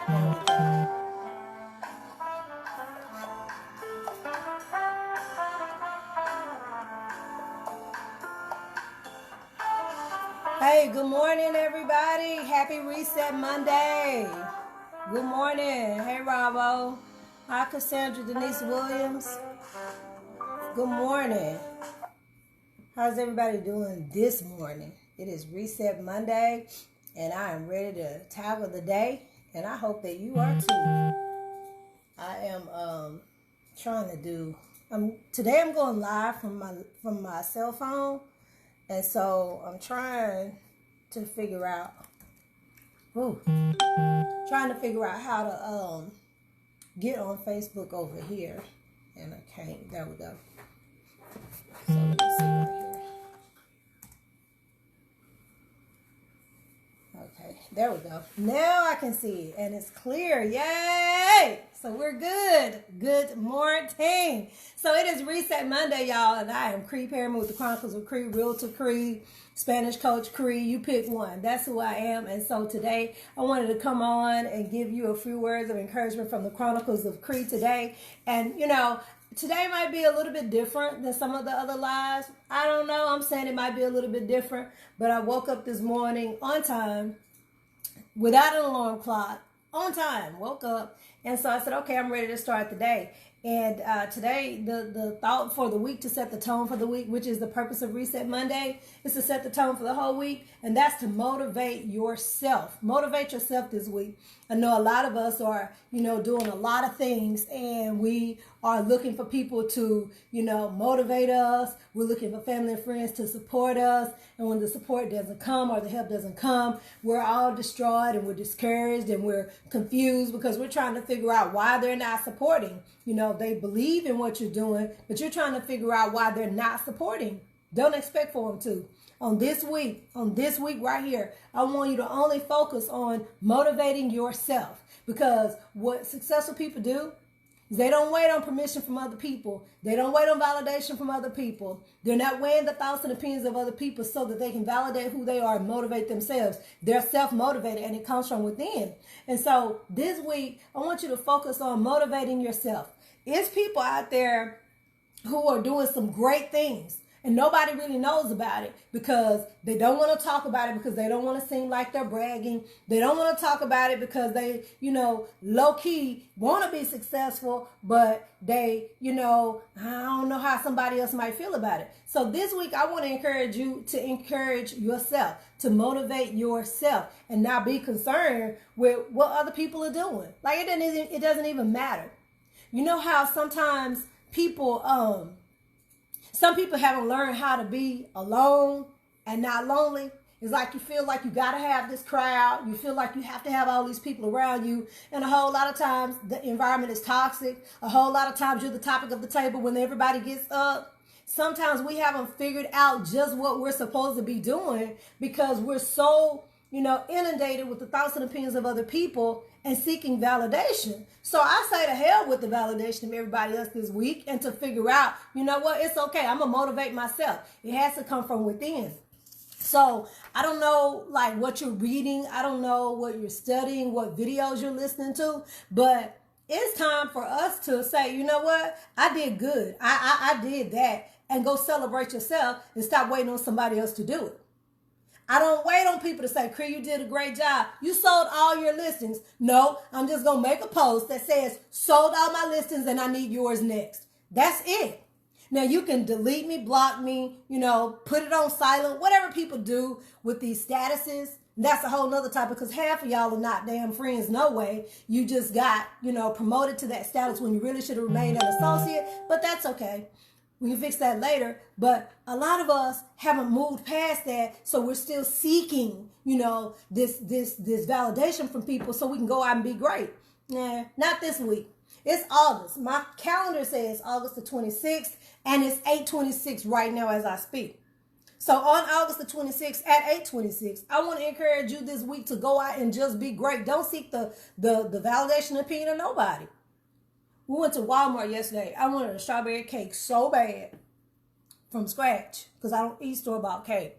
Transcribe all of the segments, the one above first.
There we go. Hey, good morning, everybody. Happy Reset Monday. Good morning. Hey, Rabo. Hi, Cassandra Denise Williams. Good morning. How's everybody doing this morning? It is Reset Monday, and I am ready to tackle the day, and I hope that you are too. I am trying to do. Today I'm going live from my cell phone, and so I'm trying to figure out. Trying to figure out how to get on Facebook over here, and I can't. There we go. So let me see right here. Okay, there we go. Now I can see it, and it's clear. Yay! So we're good. Good morning. So it is Reset Monday, y'all, and I am Cree with the Chronicles of Cree, Realtor Cree, Spanish Coach Cree. You pick one. That's who I am. And so today I wanted to come on and give you a few words of encouragement from the Chronicles of Cree today. And, today might be a little bit different than some of the other lives. I don't know. I'm saying it might be a little bit different. But I woke up this morning on time, without an alarm clock, on time, woke up. And so I said, okay, I'm ready to start the day. And today, the thought for the week, to set the tone for the week, which is the purpose of Reset Monday, is to set the tone for the whole week. And that's to motivate yourself. Motivate yourself this week. I know a lot of us are, doing a lot of things, and we are looking for people to, motivate us. We're looking for family and friends to support us. And when the support doesn't come or the help doesn't come, we're all distraught and we're discouraged and we're confused because we're trying to figure out why they're not supporting. They believe in what you're doing, but you're trying to figure out why they're not supporting. Don't expect for them to. On this week right here, I want you to only focus on motivating yourself, because what successful people do is they don't wait on permission from other people. They don't wait on validation from other people. They're not weighing the thoughts and opinions of other people so that they can validate who they are and motivate themselves. They're self-motivated, and it comes from within. And so this week, I want you to focus on motivating yourself. It's people out there who are doing some great things, and nobody really knows about it because they don't want to talk about it, because they don't want to seem like they're bragging. They don't want to talk about it because they, low-key want to be successful, but they, I don't know how somebody else might feel about it. So this week, I want to encourage you to encourage yourself, to motivate yourself, and not be concerned with what other people are doing. Like, it doesn't even matter. You know how sometimes some people haven't learned how to be alone and not lonely. It's like you feel like you got to have this crowd. You feel like you have to have all these people around you. And a whole lot of times the environment is toxic. A whole lot of times you're the topic of the table when everybody gets up. Sometimes we haven't figured out just what we're supposed to be doing because we're so, inundated with the thoughts and opinions of other people and seeking validation. So I say to hell with the validation of everybody else this week, and to figure out, what, it's okay. I'm going to motivate myself. It has to come from within. So I don't know what you're reading. I don't know what you're studying, what videos you're listening to, but it's time for us to say, you know what? I did good. I did that, and go celebrate yourself and stop waiting on somebody else to do it. I don't wait on people to say, Cree, you did a great job. You sold all your listings. No, I'm just going to make a post that says, sold all my listings and I need yours next. That's it. Now, you can delete me, block me, put it on silent, whatever people do with these statuses. That's a whole nother topic, because half of y'all are not damn friends, no way. You just got, promoted to that status when you really should have remained an associate, but that's okay. We can fix that later. But a lot of us haven't moved past that, so we're still seeking, this validation from people so we can go out and be great. Nah, not this week. It's August. My calendar says August the 26th, and it's 8:26 right now as I speak. So on August the 26th at 8:26, I want to encourage you this week to go out and just be great. Don't seek the validation opinion of nobody. We went to Walmart yesterday. I wanted a strawberry cake so bad from scratch, because I don't eat store-bought cake.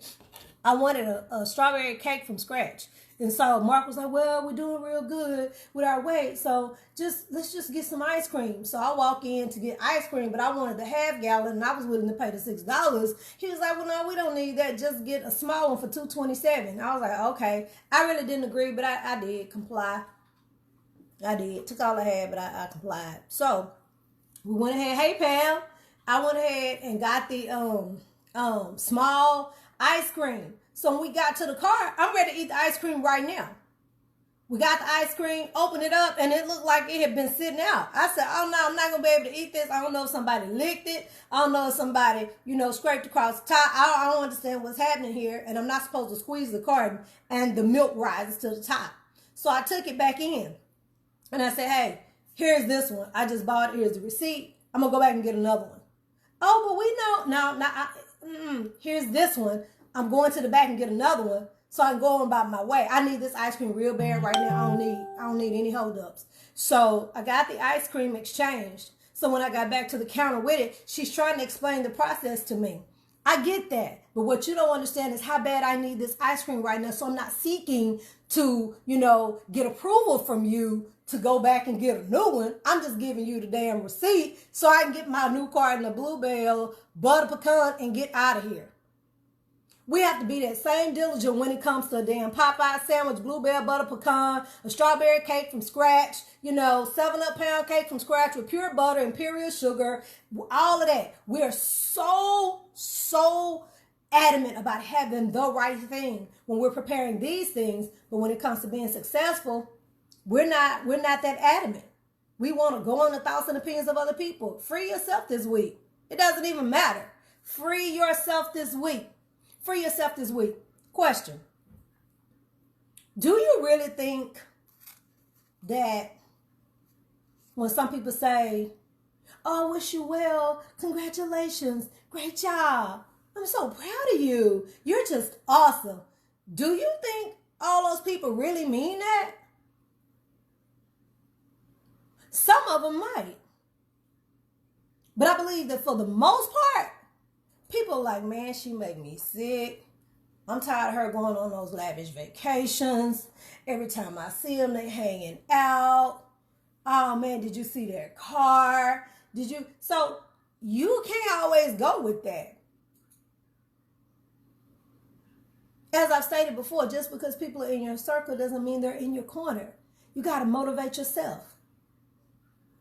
I wanted a strawberry cake from scratch. And so Mark was like, well, we're doing real good with our weight. So let's just get some ice cream. So I walk in to get ice cream, but I wanted the half gallon and I was willing to pay the $6. He was like, well, no, we don't need that. Just get a small one for $2.27. I was like, okay. I really didn't agree, but I did comply. I did. Took all I had, but I complied. So we went ahead. Hey, pal. I went ahead and got the small ice cream. So when we got to the car, I'm ready to eat the ice cream right now. We got the ice cream, opened it up, and it looked like it had been sitting out. I said, oh, no, I'm not going to be able to eat this. I don't know if somebody licked it. I don't know if somebody, scraped across the top. I don't understand what's happening here, and I'm not supposed to squeeze the carton, and the milk rises to the top. So I took it back in, and I said, hey, here's this one. I just bought it. Here's the receipt. I'm going to go back and get another one. Oh, but we know. No, here's this one. I'm going to the back and get another one so I can go on about my way. I need this ice cream real bad right now. I don't need any holdups. So I got the ice cream exchanged. So when I got back to the counter with it, she's trying to explain the process to me. I get that. But what you don't understand is how bad I need this ice cream right now. So I'm not seeking to, get approval from you to go back and get a new one. I'm just giving you the damn receipt so I can get my new carton of Bluebell, butter pecan, and get out of here. We have to be that same diligent when it comes to a damn Popeye sandwich, Bluebell, butter pecan, a strawberry cake from scratch, 7-Up pound cake from scratch with pure butter, imperial sugar, all of that. We're so adamant about having the right thing when we're preparing these things. But when it comes to being successful, we're not that adamant. We want to go on the thoughts and opinions of other people. Free yourself this week. It doesn't even matter. Free yourself this week. Free yourself this week. Question. Do you really think that when some people say, oh, I wish you well, congratulations, great job, I'm so proud of you, you're just awesome. Do you think all those people really mean that? Some of them might. But I believe that for the most part, people are like, man, she make me sick. I'm tired of her going on those lavish vacations. Every time I see them, they hanging out. Oh, man, did you see their car? So you can't always go with that. As I've stated before, just because people are in your circle doesn't mean they're in your corner. You got to motivate yourself.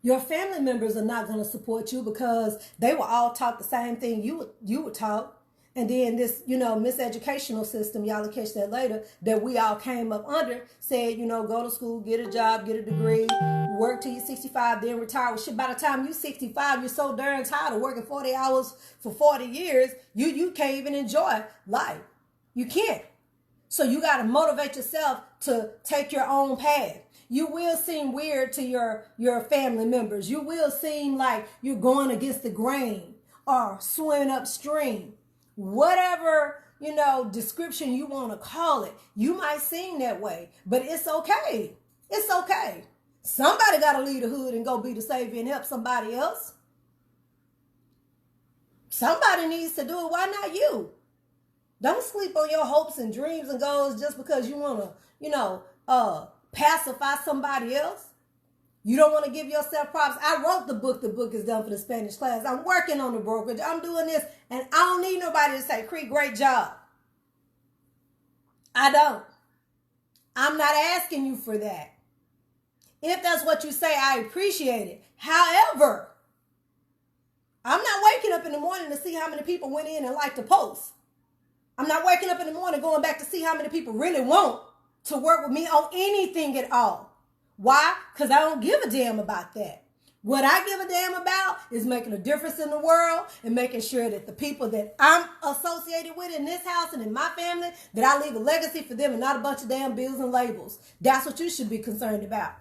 Your family members are not going to support you because they will all talk the same thing you would talk. And then this, miseducational system, y'all will catch that later, that we all came up under, said, go to school, get a job, get a degree, work till you're 65, then retire. Well, shit, by the time you're 65, you're so darn tired of working 40 hours for 40 years, you can't even enjoy life. You can't. So you got to motivate yourself to take your own path. You will seem weird to your family members. You will seem like you're going against the grain or swimming upstream. Whatever, description you want to call it, you might seem that way, but it's okay. It's okay. Somebody got to leave the hood and go be the savior and help somebody else. Somebody needs to do it. Why not you? Don't sleep on your hopes and dreams and goals just because you want to, pacify somebody else. You don't want to give yourself props. I wrote the book. The book is done for the Spanish class. I'm working on the brokerage. I'm doing this. And I don't need nobody to say, Cree, great job. I don't. I'm not asking you for that. If that's what you say, I appreciate it. However, I'm not waking up in the morning to see how many people went in and liked the post. I'm not waking up in the morning going back to see how many people really want to work with me on anything at all. Why? Because I don't give a damn about that. What I give a damn about is making a difference in the world and making sure that the people that I'm associated with in this house and in my family, that I leave a legacy for them and not a bunch of damn bills and labels. That's what you should be concerned about.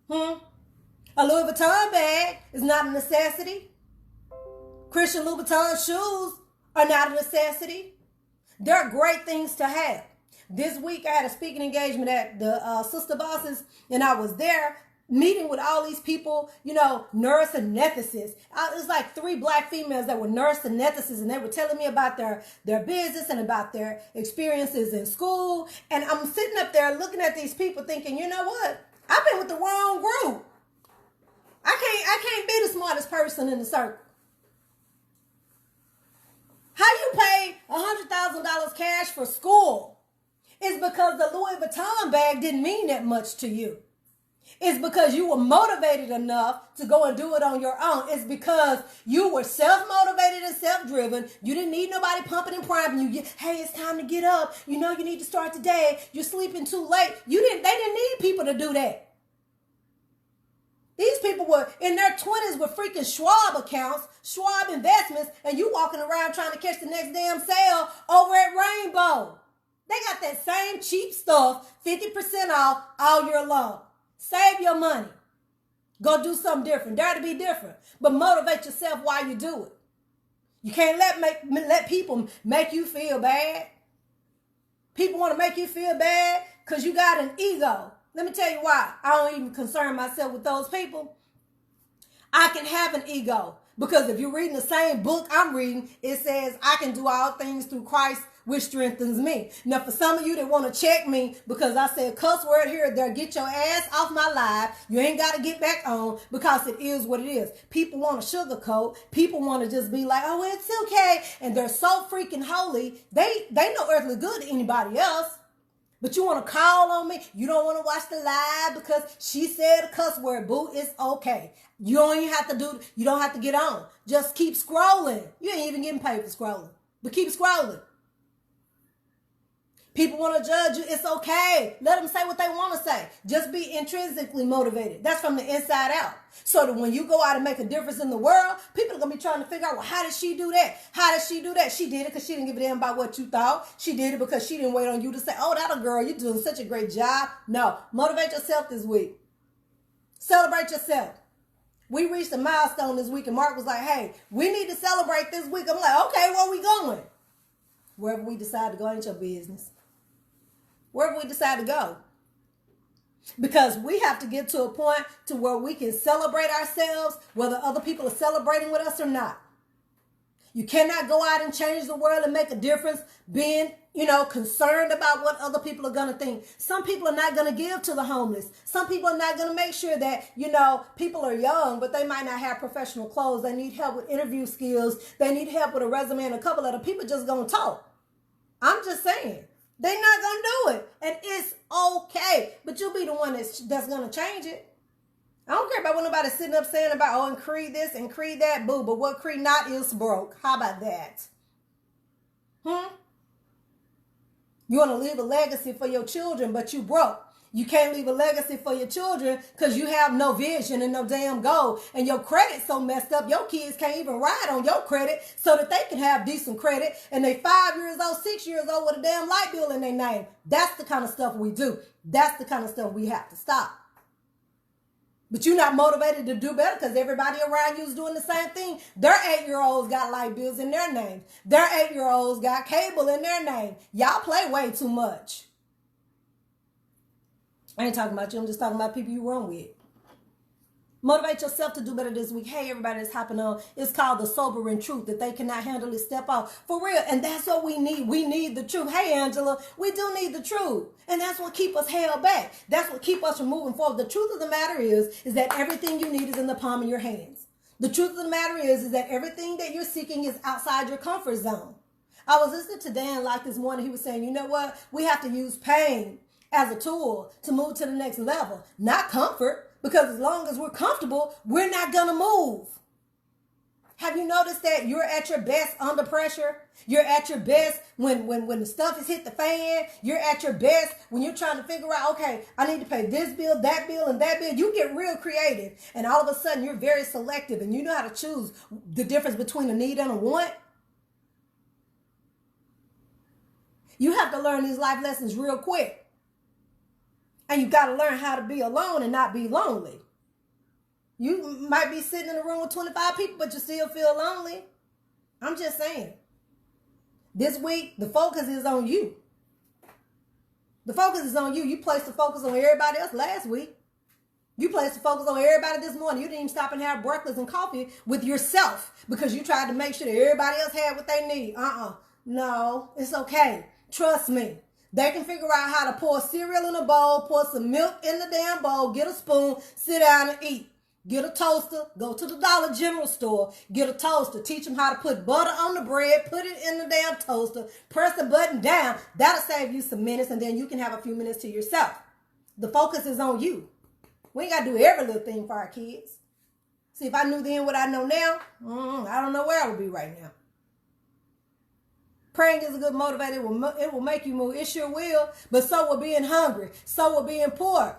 A Louis Vuitton bag is not a necessity. Christian Louboutin shoes are not a necessity. They're great things to have. This week I had a speaking engagement at the Sister Bosses, and I was there. meeting with all these people, nurse anesthetists. It was like 3 black females that were nurse anesthetists, and they were telling me about their business and about their experiences in school. And I'm sitting up there looking at these people thinking, you know what? I've been with the wrong group. I can't be the smartest person in the circle. How you pay $100,000 cash for school? It's because the Louis Vuitton bag didn't mean that much to you. It's because you were motivated enough to go and do it on your own. It's because you were self-motivated and self-driven. You didn't need nobody pumping and priming you. Hey, it's time to get up. You need to start the day. You're sleeping too late. They didn't need people to do that. These people were in their 20s with freaking Schwab accounts, Schwab investments, and you walking around trying to catch the next damn sale over at Rainbow. They got that same cheap stuff, 50% off all year long. Save your money. Go do something different. Dare to be different. But motivate yourself while you do it. You can't let people make you feel bad. People want to make you feel bad because you got an ego. Let me tell you why. I don't even concern myself with those people. I can have an ego because if you're reading the same book I'm reading, it says I can do all things through Christ, which strengthens me. Now, for some of you that want to check me because I said cuss word here or there, get your ass off my live. You ain't got to get back on because it is what it is. People want to sugarcoat. People want to just be like, oh, it's okay. And they're so freaking holy. They know earthly good to anybody else. But you want to call on me. You don't want to watch the live because she said a cuss word. Boo, it's okay. You don't have to get on. Just keep scrolling. You ain't even getting paid for scrolling. But keep scrolling. People want to judge you. It's okay. Let them say what they want to say. Just be intrinsically motivated. That's from the inside out. So that when you go out and make a difference in the world, people are going to be trying to figure out, well, how did she do that? How did she do that? She did it because she didn't give a damn about what you thought. She did it because she didn't wait on you to say, oh, that a girl, you're doing such a great job. No, motivate yourself this week. Celebrate yourself. We reached a milestone this week and Mark was like, hey, we need to celebrate this week. I'm like, okay, where are we going? Wherever we decide to go, ain't your business. Wherever we decide to go. Because we have to get to a point to where we can celebrate ourselves, whether other people are celebrating with us or not. You cannot go out and change the world and make a difference being, concerned about what other people are going to think. Some people are not going to give to the homeless. Some people are not going to make sure that, people are young, but they might not have professional clothes. They need help with interview skills. They need help with a resume and a cover letter. People just going to talk. I'm just saying. They're not going to do it. And it's okay. But you'll be the one that's going to change it. I don't care about what nobody's sitting up saying about, oh, and Cree this and Cree that. Boo. But what Cree not is broke. How about that? You want to leave a legacy for your children, but you broke. You can't leave a legacy for your children because you have no vision and no damn goal. And your credit's so messed up, your kids can't even ride on your credit so that they can have decent credit. And they 5 years old, 6 years old with a damn light bill in their name. That's the kind of stuff we do. That's the kind of stuff we have to stop. But you're not motivated to do better because everybody around you is doing the same thing. Their 8-year-olds got light bills in their names. Their 8-year-olds got cable in their name. Y'all play way too much. I ain't talking about you. I'm just talking about people you run with. Motivate yourself to do better this week. Hey, everybody that's hopping on. It's called the sobering truth that they cannot handle it. Step off. For real. And that's what we need. We need the truth. Hey, Angela, we do need the truth. And that's what keep us held back. That's what keep us from moving forward. The truth of the matter is that everything you need is in the palm of your hands. The truth of the matter is that everything that you're seeking is outside your comfort zone. I was listening to Dan Locke this morning. He was saying, you know what? We have to use pain as a tool to move to the next level, not comfort, because as long as we're comfortable, we're not going to move. Have you noticed that you're at your best under pressure? You're at your best when the stuff has hit the fan. You're at your best when you're trying to figure out, okay, I need to pay this bill, and that bill. You get real creative, and all of a sudden you're very selective, and you know how to choose the difference between a need and a want. You have to learn these life lessons real quick. And you got to learn how to be alone and not be lonely. You might be sitting in a room with 25 people, but you still feel lonely. I'm just saying. This week, the focus is on you. The focus is on you. You placed the focus on everybody else last week. You placed the focus on everybody this morning. You didn't even stop and have breakfast and coffee with yourself because you tried to make sure that everybody else had what they need. No, it's okay. Trust me. They can figure out how to pour cereal in a bowl, pour some milk in the damn bowl, get a spoon, sit down and eat. Get a toaster, go to the Dollar General store, get a toaster, teach them how to put butter on the bread, put it in the damn toaster, press the button down. That'll save you some minutes, and then you can have a few minutes to yourself. The focus is on you. We ain't got to do every little thing for our kids. See, if I knew then what I know now, I don't know where I would be right now. Praying is a good motivator. It will make you move. It sure will. But so will being hungry. So will being poor.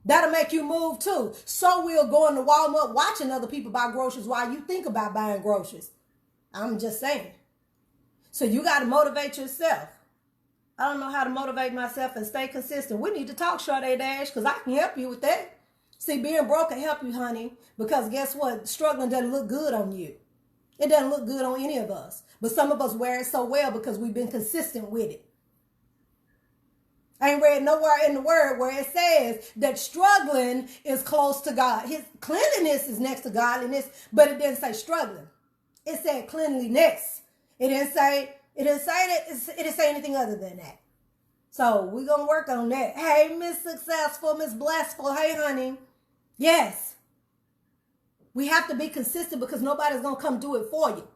That'll make you move too. So will going to Walmart watching other people buy groceries while you think about buying groceries. I'm just saying. So you got to motivate yourself. I don't know how to motivate myself and stay consistent. We need to talk, Sade Dash, because I can help you with that. See, being broke can help you, honey, because guess what? Struggling doesn't look good on you. It doesn't look good on any of us. But some of us wear it so well because we've been consistent with it. I ain't read nowhere in the word where it says that struggling is close to God. His cleanliness is next to godliness, but it didn't say struggling. It said cleanliness. It didn't say anything other than that. So we're going to work on that. Hey, Miss Successful, Miss Blessful. Hey, honey. Yes. We have to be consistent because nobody's going to come do it for you.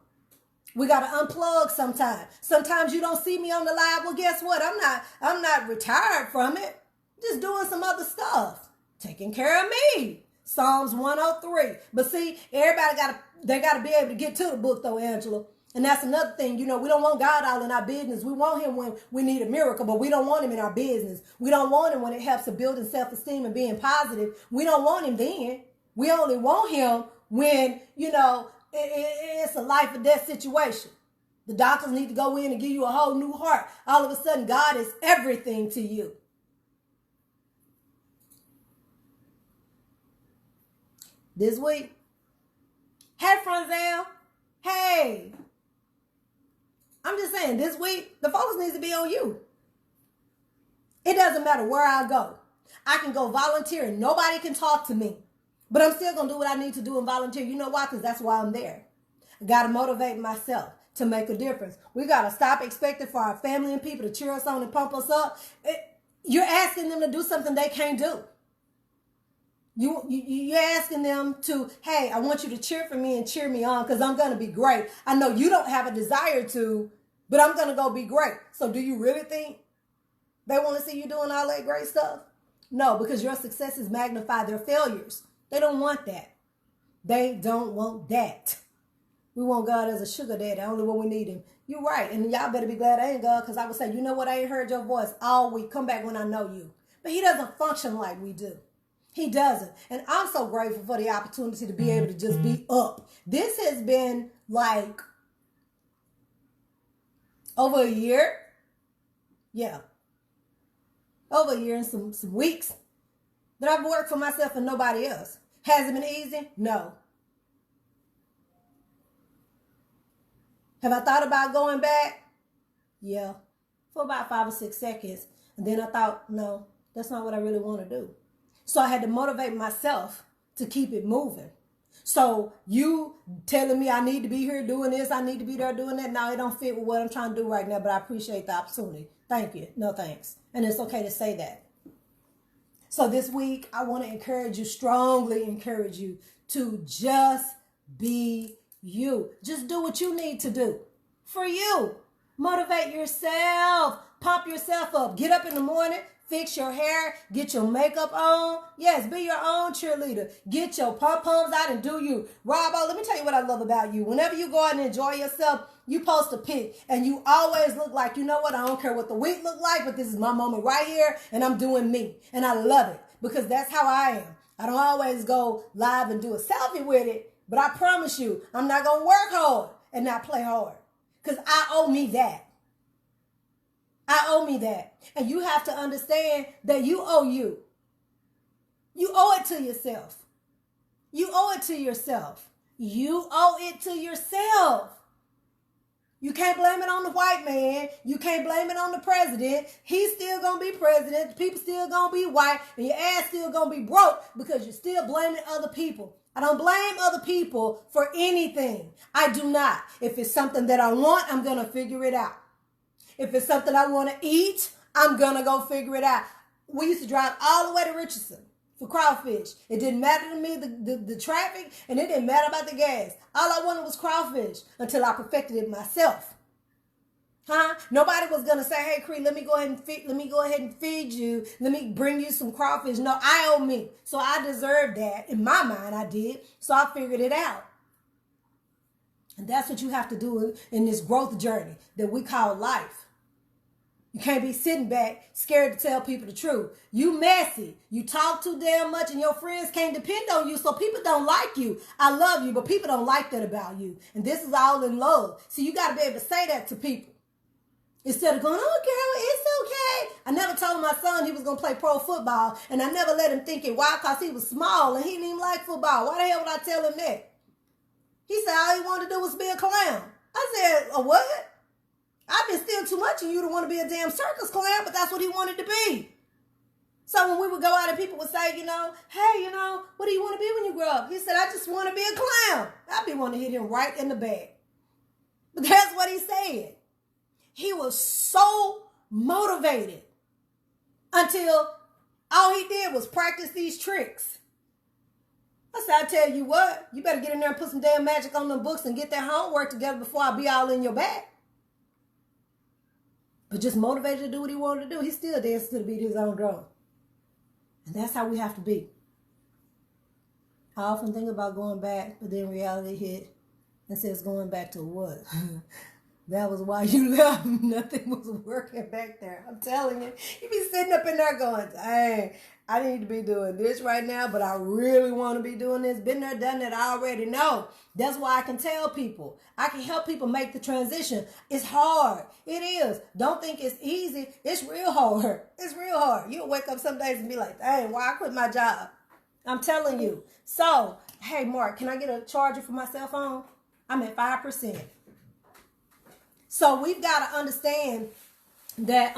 We got to unplug sometimes. Sometimes you don't see me on the live. Well, guess what? I'm not retired from it. Just doing some other stuff. Taking care of me. Psalms 103. But see, everybody got to be able to get to the book though, Angela. And that's another thing. You know, we don't want God all in our business. We want him when we need a miracle, but we don't want him in our business. We don't want him when it helps to building self-esteem and being positive. We don't want him then. We only want him when, you know, it's a life or death situation. The doctors need to go in and give you a whole new heart. All of a sudden, God is everything to you. This week, hey, Franzel, hey. I'm just saying, this week, the focus needs to be on you. It doesn't matter where I go. I can go volunteer and nobody can talk to me. But I'm still going to do what I need to do and volunteer. You know why? Because that's why I'm there. I got to motivate myself to make a difference. We got to stop expecting for our family and people to cheer us on and pump us up. You're asking them to do something they can't do. You're asking them to, hey, I want you to cheer for me and cheer me on because I'm going to be great. I know you don't have a desire to, but I'm going to go be great. So do you really think they want to see you doing all that great stuff? No, because your successes magnify their failures. They don't want that. They don't want that. We want God as a sugar daddy, only when we need him. You're right. And y'all better be glad I ain't God, because I would say, you know what? I ain't heard your voice all week. Come back when I know you. But he doesn't function like we do. He doesn't. And I'm so grateful for the opportunity to be able to just be up. This has been like over a year. Yeah. Over a year and some weeks that I've worked for myself and nobody else. Has it been easy? No. Have I thought about going back? Yeah. For about 5 or 6 seconds. And then I thought, no, that's not what I really want to do. So I had to motivate myself to keep it moving. So you telling me I need to be here doing this, I need to be there doing that. No, it don't fit with what I'm trying to do right now, but I appreciate the opportunity. Thank you. No thanks. And it's okay to say that. So this week, I want to encourage you, strongly encourage you to just be you. Just do what you need to do for you. Motivate yourself. Pump yourself up. Get up in the morning. Fix your hair, get your makeup on. Yes, be your own cheerleader. Get your pom-poms out and do you. Robbo, let me tell you what I love about you. Whenever you go out and enjoy yourself, you post a pic and you always look like, you know what, I don't care what the week look like, but this is my moment right here and I'm doing me. And I love it because that's how I am. I don't always go live and do a selfie with it, but I promise you, I'm not going to work hard and not play hard because I owe me that. I owe me that. And you have to understand that you owe you. You owe it to yourself. You owe it to yourself. You owe it to yourself. You can't blame it on the white man. You can't blame it on the president. He's still going to be president. The people still going to be white. And your ass still going to be broke because you're still blaming other people. I don't blame other people for anything. I do not. If it's something that I want, I'm going to figure it out. If it's something I want to eat, I'm going to go figure it out. We used to drive all the way to Richardson for crawfish. It didn't matter to me, the traffic, and it didn't matter about the gas. All I wanted was crawfish until I perfected it myself. Nobody was gonna say, "Hey, Cree, let me go ahead and feed you. Let me bring you some crawfish." No, I owe me, so I deserved that. In my mind, I did. So I figured it out, and that's what you have to do in this growth journey that we call life. You can't be sitting back scared to tell people the truth. You messy. You talk too damn much and your friends can't depend on you, so people don't like you. I love you, but people don't like that about you. And this is all in love. So you got to be able to say that to people. Instead of going, "Oh, girl, it's okay." I never told my son he was going to play pro football, and I never let him think it. Why? Because he was small and he didn't even like football. Why the hell would I tell him that? He said all he wanted to do was be a clown. I said, "A what?" I've been still too much of you to want to be a damn circus clown, but that's what he wanted to be. So when we would go out and people would say, "Hey, what do you want to be when you grow up?" He said, "I just want to be a clown." I'd be wanting to hit him right in the back. But that's what he said. He was so motivated until all he did was practice these tricks. I said, "I tell you what, you better get in there and put some damn magic on them books and get that homework together before I be all in your back." But just motivated to do what he wanted to do. He still danced to the beat of his own drum. And that's how we have to be. I often think about going back, but then reality hit and says, "Going back to what?" That was why you left. Nothing was working back there. I'm telling you. You be sitting up in there going, "Dang, I need to be doing this right now, but I really want to be doing this." Been there, done that, I already know. That's why I can tell people. I can help people make the transition. It's hard. It is. Don't think it's easy. It's real hard. It's real hard. You'll wake up some days and be like, "Dang, why I quit my job?" I'm telling you. So, hey, Mark, can I get a charger for my cell phone? I'm at 5%. So we've got to understand that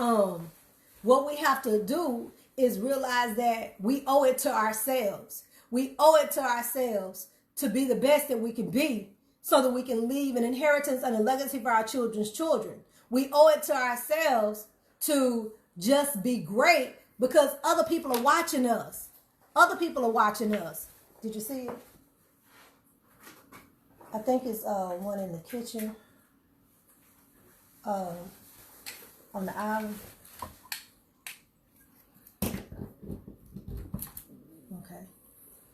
what we have to do is realize that we owe it to ourselves. We owe it to ourselves to be the best that we can be so that we can leave an inheritance and a legacy for our children's children. We owe it to ourselves to just be great because other people are watching us. Other people are watching us. Did you see it? I think it's one in the kitchen. On the island. Okay.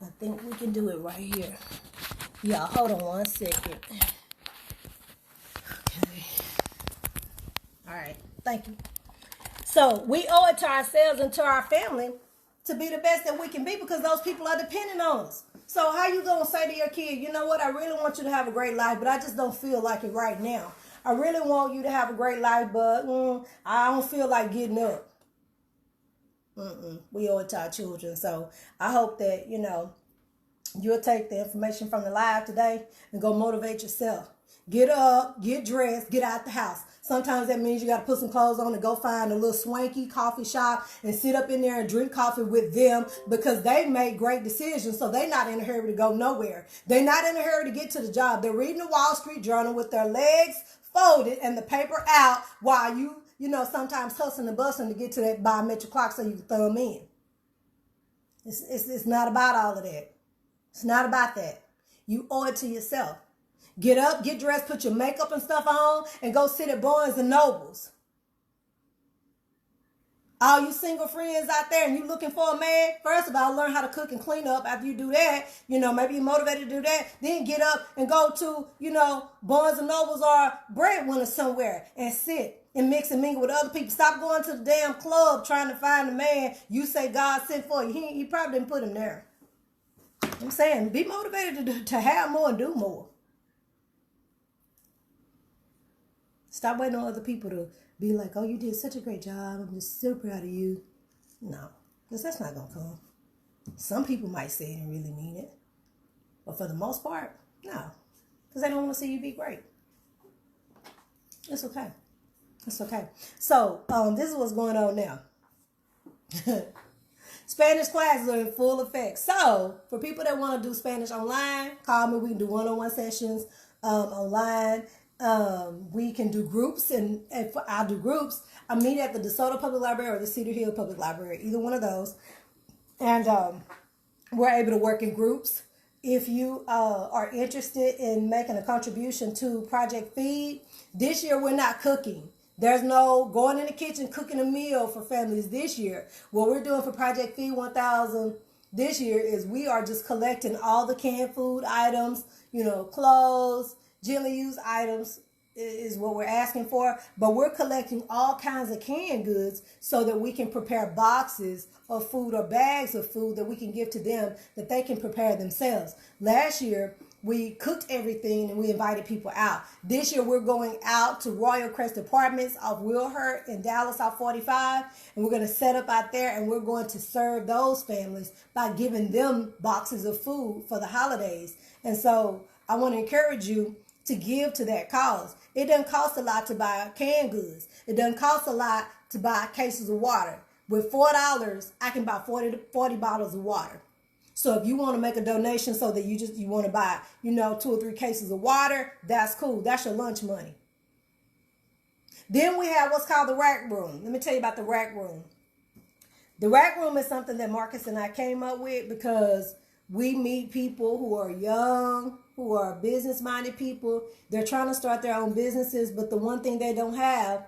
I think we can do it right here. Y'all, hold on 1 second. Okay. All right. Thank you. So we owe it to ourselves and to our family to be the best that we can be because those people are depending on us. So how you going to say to your kid, "You know what? I really want you to have a great life, but I just don't feel like it right now. I really want you to have a great life, but I don't feel like getting up." We owe it to our children. So I hope that, you'll take the information from the live today and go motivate yourself. Get up, get dressed, get out the house. Sometimes that means you got to put some clothes on and go find a little swanky coffee shop and sit up in there and drink coffee with them because they made great decisions. So they're not in a hurry to go nowhere. They're not in a hurry to get to the job. They're reading the Wall Street Journal with their legs folded and the paper out while you sometimes hustling and bustling to get to that biometric clock so you can throw them in. It's not about all of that. It's not about that. You owe it to yourself. Get up, get dressed, put your makeup and stuff on, and go sit at Barnes and Nobles. All you single friends out there and you looking for a man, first of all, learn how to cook and clean up. After you do that, maybe you're motivated to do that. Then get up and go to, Barnes and Nobles or Breadwinner somewhere and sit and mix and mingle with other people. Stop going to the damn club trying to find a man you say God sent for you. He probably didn't put him there. I'm saying, be motivated to have more and do more. Stop waiting on other people to be like, "Oh, you did such a great job. I'm just so proud of you." No, because that's not going to come. Some people might say it and really mean it. But for the most part, no. Because they don't want to see you be great. It's okay. It's okay. So, this is what's going on now. Spanish classes are in full effect. So, for people that want to do Spanish online, call me. We can do one-on-one sessions online. We can do groups, and if I'll do groups, I meet at the DeSoto Public Library or the Cedar Hill Public Library, either one of those. And we're able to work in groups. If you are interested in making a contribution to Project Feed, this year we're not cooking. There's no going in the kitchen cooking a meal for families this year. What we're doing for Project Feed 1000 this year is we are just collecting all the canned food items, clothes, gently used items is what we're asking for. But we're collecting all kinds of canned goods so that we can prepare boxes of food or bags of food that we can give to them that they can prepare themselves. Last year, we cooked everything and we invited people out. This year, we're going out to Royal Crest Apartments off Wilhurt in Dallas off 45. And we're going to set up out there and we're going to serve those families by giving them boxes of food for the holidays. And so I want to encourage you to give to that cause. It doesn't cost a lot to buy canned goods. It doesn't cost a lot to buy cases of water. With $4, I can buy 40 bottles of water. So if you want to make a donation so that you want to buy, 2 or 3 cases of water, that's cool. That's your lunch money. Then we have what's called the rack room. Let me tell you about the rack room. The rack room is something that Marcus and I came up with because we meet people who are young, who are business-minded people. They're trying to start their own businesses, but the one thing they don't have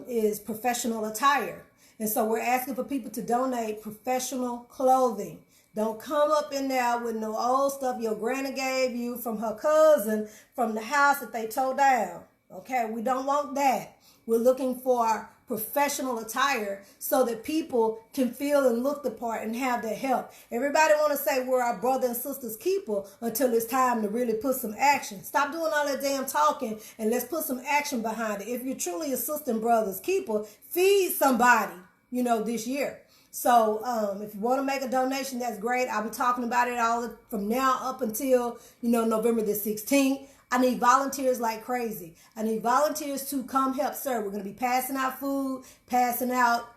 is professional attire. And so we're asking for people to donate professional clothing. Don't come up in there with no old stuff your granny gave you from her cousin from the house that they tore down. Okay, we don't want that. We're looking for professional attire so that people can feel and look the part and have their help. Everybody want to say we're our brother and sister's keeper until it's time to really put some action. Stop doing all that damn talking and let's put some action behind it. If you're truly a sister and brother's keeper, feed somebody, this year. So if you want to make a donation, that's great. I'll be talking about it all from now up until, November the 16th. I need volunteers like crazy. I need volunteers to come help serve. We're going to be passing out food, passing out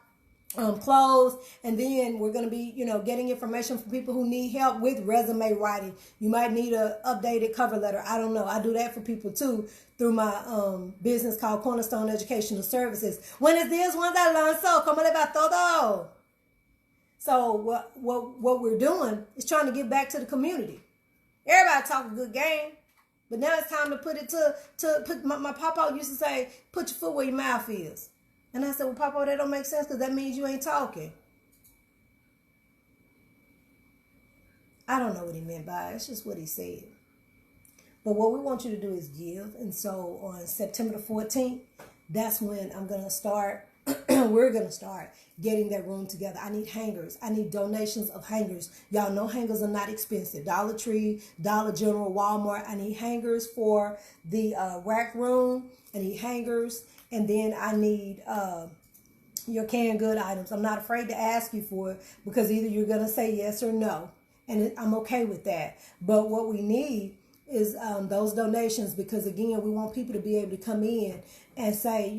clothes, and then we're going to be, getting information from people who need help with resume writing. You might need an updated cover letter. I don't know. I do that for people too through my business called Cornerstone Educational Services. When es días, Juan de Alonso, ¿cómo le va todo? So what we're doing is trying to give back to the community. Everybody talk a good game, but now it's time to put it to put. My papa used to say, "Put your foot where your mouth is," and I said, "Well, Papa, that don't make sense because that means you ain't talking." I don't know what he meant by it. It's just what he said. But what we want you to do is give, and so on September the 14th, that's when I'm gonna start. We're going to start getting that room together. I need hangers. I need donations of hangers. Y'all know hangers are not expensive. Dollar Tree, Dollar General, Walmart. I need hangers for the rack room. I need hangers. And then I need your canned good items. I'm not afraid to ask you for it because either you're going to say yes or no. And I'm okay with that. But what we need is those donations because, again, we want people to be able to come in and say,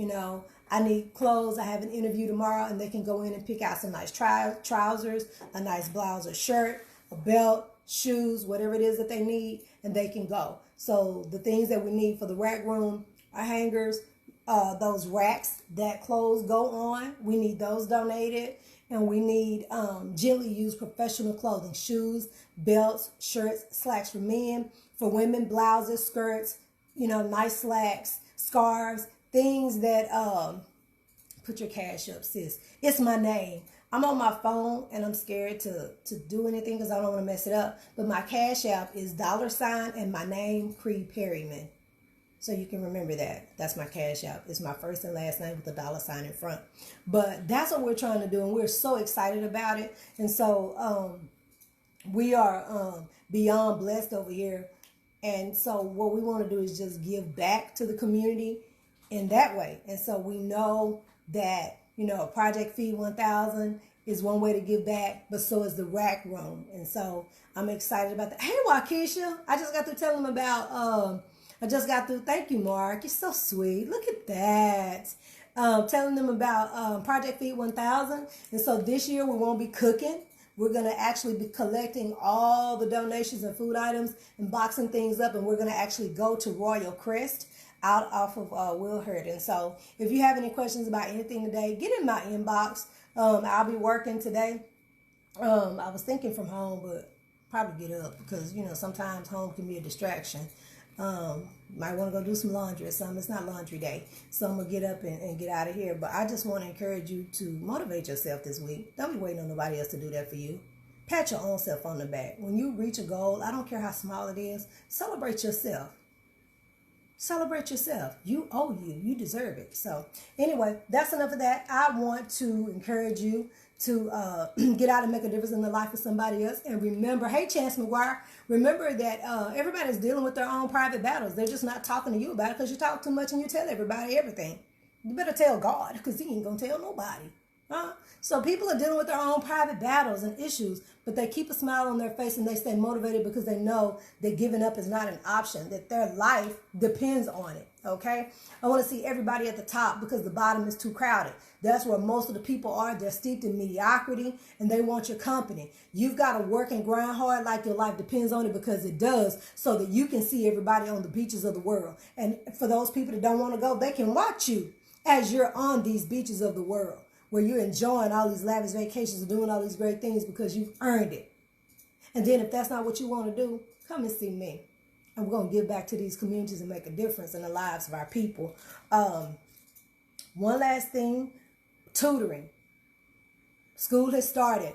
I need clothes. I have an interview tomorrow, and they can go in and pick out some nice trousers, a nice blouse or shirt, a belt, shoes, whatever it is that they need, and they can go. So the things that we need for the rack room are hangers, those racks that clothes go on. We need those donated, and we need gently used professional clothing, shoes, belts, shirts, slacks for men, for women, blouses, skirts, nice slacks, scarves, things that put your cash up, sis. It's my name. I'm on my phone and I'm scared to do anything because I don't want to mess it up. But my cash app is $ and my name, Cree Perryman. So you can remember that. That's my cash app. It's my first and last name with a $ in front. But that's what we're trying to do, and we're so excited about it. And so we are beyond blessed over here. And so what we want to do is just give back to the community in that way. And so we know that, Project Feed 1000 is one way to give back, but so is the rack room. And so I'm excited about that. Hey, Waukesha, I just got to tell them about I just got through. Thank you, Mark. You're so sweet. Look at that. Telling them about Project Feed 1000. And so this year we won't be cooking. We're going to actually be collecting all the donations and food items and boxing things up. And we're going to actually go to Royal Crest out off of Will Hurt. And so if you have any questions about anything today, get in my inbox. I'll be working today. I was thinking from home, but probably get up because, you know, sometimes home can be a distraction. Might want to go do some laundry or something. It's not laundry day. So I'm going to get up and get out of here. But I just want to encourage you to motivate yourself this week. Don't be waiting on nobody else to do that for you. Pat your own self on the back. When you reach a goal, I don't care how small it is, celebrate yourself. Celebrate yourself. You owe you. You deserve it. So anyway, that's enough of that. I want to encourage you to get out and make a difference in the life of somebody else. And remember, hey, Chance McGuire, remember that everybody's dealing with their own private battles. They're just not talking to you about it because you talk too much and you tell everybody everything. You better tell God because he ain't going to tell nobody. So people are dealing with their own private battles and issues, but they keep a smile on their face and they stay motivated because they know that giving up is not an option, that their life depends on it, okay? I want to see everybody at the top because the bottom is too crowded. That's where most of the people are. They're steeped in mediocrity and they want your company. You've got to work and grind hard like your life depends on it because it does, so that you can see everybody on the beaches of the world. And for those people that don't want to go, they can watch you as you're on these beaches of the world, where you're enjoying all these lavish vacations and doing all these great things because you've earned it. And then if that's not what you want to do, come and see me. And we're going to give back to these communities and make a difference in the lives of our people. One last thing, tutoring. School has started.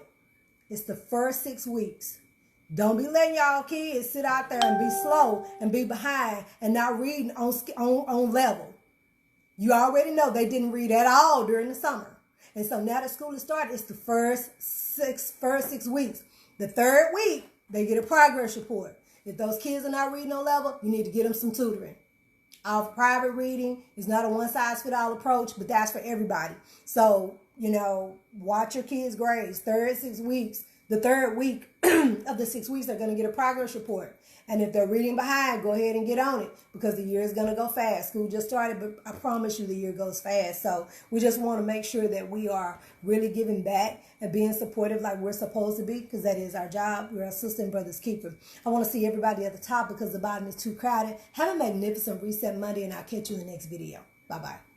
It's the first 6 weeks. Don't be letting y'all kids sit out there and be slow and be behind and not reading on level. You already know they didn't read at all during the summer. And so now that school has started, it's the first six weeks. The third week, they get a progress report. If those kids are not reading on level, you need to get them some tutoring. Our private reading is not a one-size-fits-all approach, but that's for everybody. So, you know, watch your kids' grades. The third week of the 6 weeks, they're going to get a progress report. And if they're reading behind, go ahead and get on it because the year is going to go fast. School just started, but I promise you the year goes fast. So we just want to make sure that we are really giving back and being supportive like we're supposed to be because that is our job. We're a sister and brother's keeper. I want to see everybody at the top because the bottom is too crowded. Have a magnificent Reset Monday, and I'll catch you in the next video. Bye-bye.